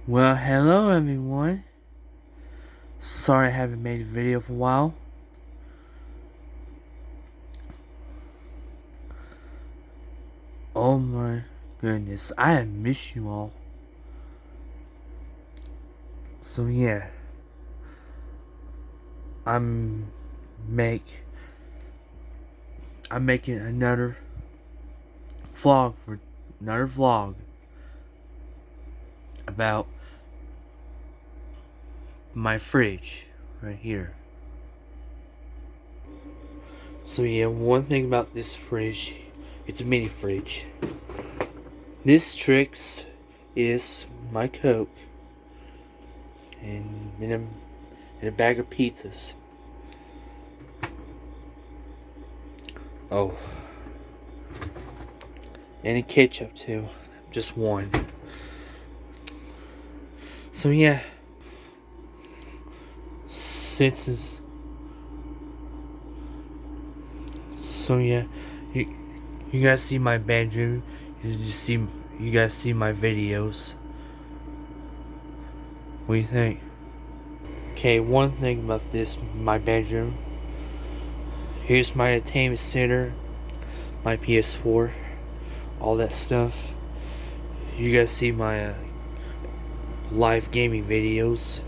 Well, hello everyone. Sorry I haven't made a video for a while. Oh my goodness, I have missed you all. So yeah, I'm make I'm making another vlog about my fridge right here. So yeah, one thing about this fridge, it's a mini fridge. This Trix is my Coke and a bag of pizzas. Oh, and a ketchup too, just one. So yeah, since so yeah, you guys see my bedroom, you guys see my videos. What do you think? Okay, one thing about this, my bedroom. Here's my entertainment center, my PS4, all that stuff. You guys see my live gaming videos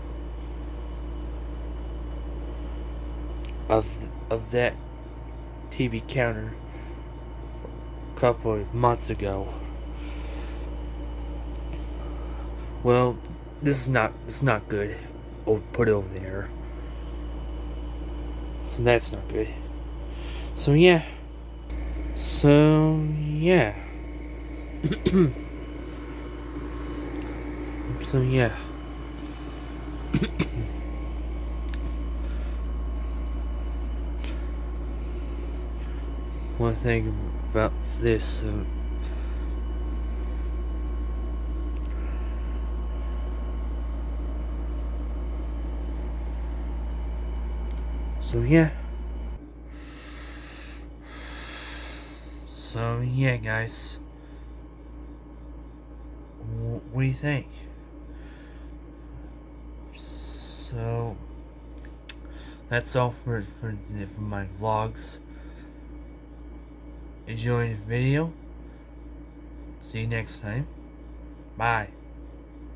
of that TV counter a couple of months ago. Well, it's not good. Oh, put it over there. So that's not good. So yeah. So yeah. So yeah. One thing about this. So yeah. So yeah, guys. What do you think? So that's all for my vlogs. Enjoy the video. See you next time. Bye.